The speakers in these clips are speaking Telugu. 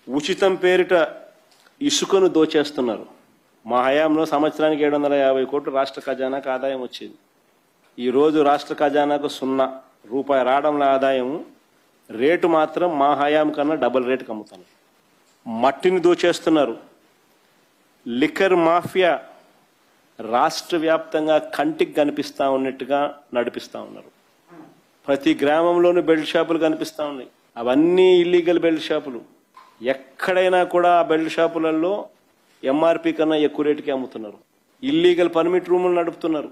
ఉచితం పేరిట ఇసుకను దోచేస్తున్నారు. మా హయాంలో సంవత్సరానికి 750 కోట్లు రాష్ట్ర ఖజానాకు ఆదాయం వచ్చింది. ఈరోజు రాష్ట్ర ఖజానాకు 0 రూపాయి రావడంలో ఆదాయం, రేటు మాత్రం మా హయాం కన్నా డబుల్ రేటుకి అమ్ముతున్నారు. మట్టిని దోచేస్తున్నారు. లిక్కర్ మాఫియా రాష్ట్ర వ్యాప్తంగా కంటికి కనిపిస్తూ ఉన్నట్టుగా నడిపిస్తూ ఉన్నారు. ప్రతి గ్రామంలోనూ బెల్ట్ షాపులు కనిపిస్తూ ఉన్నాయి. అవన్నీ ఇల్లీగల్ బెల్ట్ షాపులు. ఎక్కడైనా కూడా ఆ బెల్ట్ షాపులలో ఎంఆర్పి కన్నా ఎక్కువ రేటుకి అమ్ముతున్నారు. ఇల్లీగల్ పర్మిట్ రూములు నడుపుతున్నారు.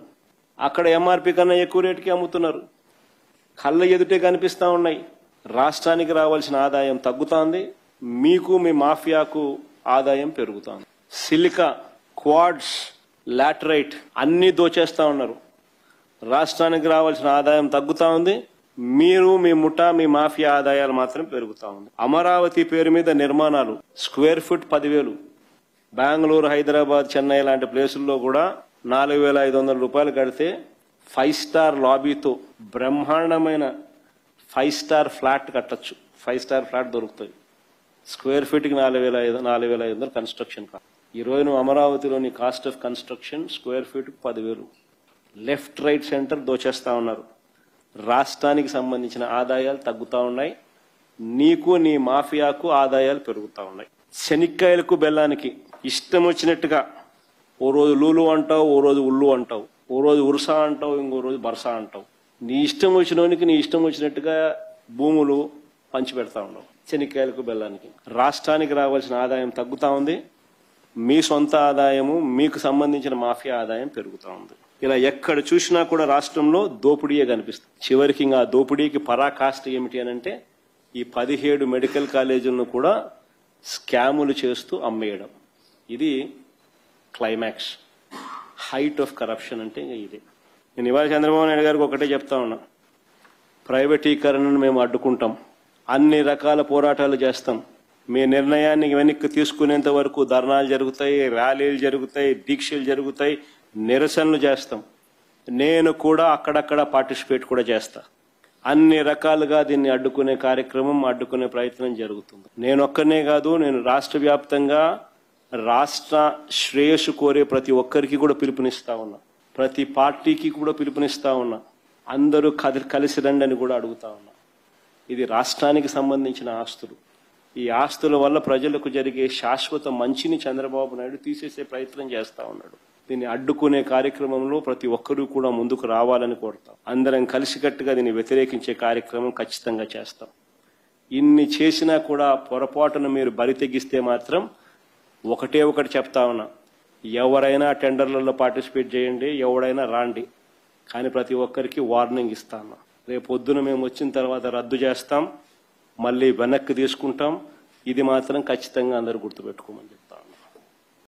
అక్కడ ఎంఆర్పి కన్నా ఎక్కువ రేటుకి అమ్ముతున్నారు. కళ్ళ ఎదుటే కనిపిస్తూ ఉన్నాయి. రాష్ట్రానికి రావాల్సిన ఆదాయం తగ్గుతోంది. మీకు మీ మాఫియాకు ఆదాయం పెరుగుతోంది. సిలికా, క్వాడ్స్, లాటరైట్ అన్నీ దోచేస్తూ ఉన్నారు. రాష్ట్రానికి రావాల్సిన ఆదాయం తగ్గుతూ ఉంది. మీరు మీ ముఠా మీ మాఫియా ఆదాయాలు మాత్రం పెరుగుతూ ఉంది. అమరావతి పేరు మీద నిర్మాణాలు స్క్వేర్ ఫుట్ 10,000. బెంగళూరు, హైదరాబాద్, చెన్నై లాంటి ప్లేసుల్లో కూడా 4,500 రూపాయలు కడితే 5 స్టార్ లాబీతో బ్రహ్మాండమైన 5 స్టార్ ఫ్లాట్ కట్టచ్చు. 5 స్టార్ ఫ్లాట్ దొరుకుతుంది. స్క్వేర్ ఫీట్కి 4,500 కన్స్ట్రక్షన్ కాస్ట్. ఈ రోజు నువ్వు అమరావతిలోని కాస్ట్ ఆఫ్ కన్స్ట్రక్షన్ స్క్వేర్ ఫీట్కి 10,000. లెఫ్ట్ రైట్ సెంటర్ దోచేస్తా ఉన్నారు. రాష్ట్రానికి సంబంధించిన ఆదాయాలు తగ్గుతూ ఉన్నాయి. నీకు నీ మాఫియాకు ఆదాయాలు పెరుగుతూ ఉన్నాయి. శనిక్కాయలకు బెల్లానికి ఇష్టం వచ్చినట్టుగా ఓ రోజు లూలు అంటావు, ఓ రోజు ఉల్లు అంటావు, ఓ రోజు ఉరుసా అంటావు, ఇంకో రోజు బర్సా అంటావు. నీ ఇష్టం వచ్చినోనికి నీ ఇష్టం వచ్చినట్టుగా భూములు పంచిపెడతా ఉన్నావు. శనిక్కాయలకు బెల్లానికి రాష్ట్రానికి రావాల్సిన ఆదాయం తగ్గుతూ ఉంది. మీ సొంత ఆదాయము, మీకు సంబంధించిన మాఫియా ఆదాయం పెరుగుతూ ఉంది. ఇలా ఎక్కడ చూసినా కూడా రాష్ట్రంలో దోపిడీయే కనిపిస్తుంది. చివరికి ఇంకా దోపిడీకి పరాకాష్ట ఏమిటి అని అంటే ఈ 17 మెడికల్ కాలేజీలను కూడా స్కాములు చేస్తూ అమ్మేయడం. ఇది క్లైమాక్స్, హైట్ ఆఫ్ కరప్షన్ అంటే ఇంకా ఇదే. నేను ఇవాళ చంద్రబాబు నాయుడు గారికి ఒకటే చెప్తా ఉన్నా, ప్రైవేటీకరణను మేము అడ్డుకుంటాం, అన్ని రకాల పోరాటాలు చేస్తాం. మీ నిర్ణయాన్ని వెనక్కి తీసుకునేంత వరకు ధర్నాలు జరుగుతాయి, ర్యాలీలు జరుగుతాయి, దీక్షలు జరుగుతాయి, నిరసనలు చేస్తాం. నేను కూడా అక్కడక్కడ పార్టిసిపేట్ కూడా చేస్తా. అన్ని రకాలుగా దీన్ని అడ్డుకునే కార్యక్రమం, అడ్డుకునే ప్రయత్నం జరుగుతుంది. నేను ఒక్కనే కాదు, నేను రాష్ట్ర వ్యాప్తంగా రాష్ట్ర శ్రేయస్సు కోరే ప్రతి ఒక్కరికి కూడా పిలుపునిస్తా ఉన్నా. ప్రతి పార్టీకి కూడా పిలుపునిస్తా ఉన్నా. అందరూ కలిసి రండి అని కూడా అడుగుతా ఉన్నా. ఇది రాష్ట్రానికి సంబంధించిన ఆస్తులు. ఈ ఆస్తుల వల్ల ప్రజలకు జరిగే శాశ్వత మంచిని చంద్రబాబు నాయుడు తీసేసే ప్రయత్నం చేస్తా ఉన్నాడు. దీన్ని అడ్డుకునే కార్యక్రమంలో ప్రతి ఒక్కరూ కూడా ముందుకు రావాలని కోరుతాం. అందరం కలిసికట్టుగా దీన్ని వ్యతిరేకించే కార్యక్రమం ఖచ్చితంగా చేస్తాం. ఇన్ని చేసినా కూడా పొరపాటున మీరు బరి తెగిస్తే మాత్రం ఒకటే ఒకటి చెప్తా ఉన్నా, ఎవరైనా టెండర్లలో పార్టిసిపేట్ చేయండి, ఎవరైనా రాండి, కానీ ప్రతి ఒక్కరికి వార్నింగ్ ఇస్తాను. రేపు పొద్దున మేము వచ్చిన తర్వాత రద్దు చేస్తాం, మళ్ళీ వెనక్కి తీసుకుంటాం. ఇది మాత్రం ఖచ్చితంగా అందరూ గుర్తుపెట్టుకోమని.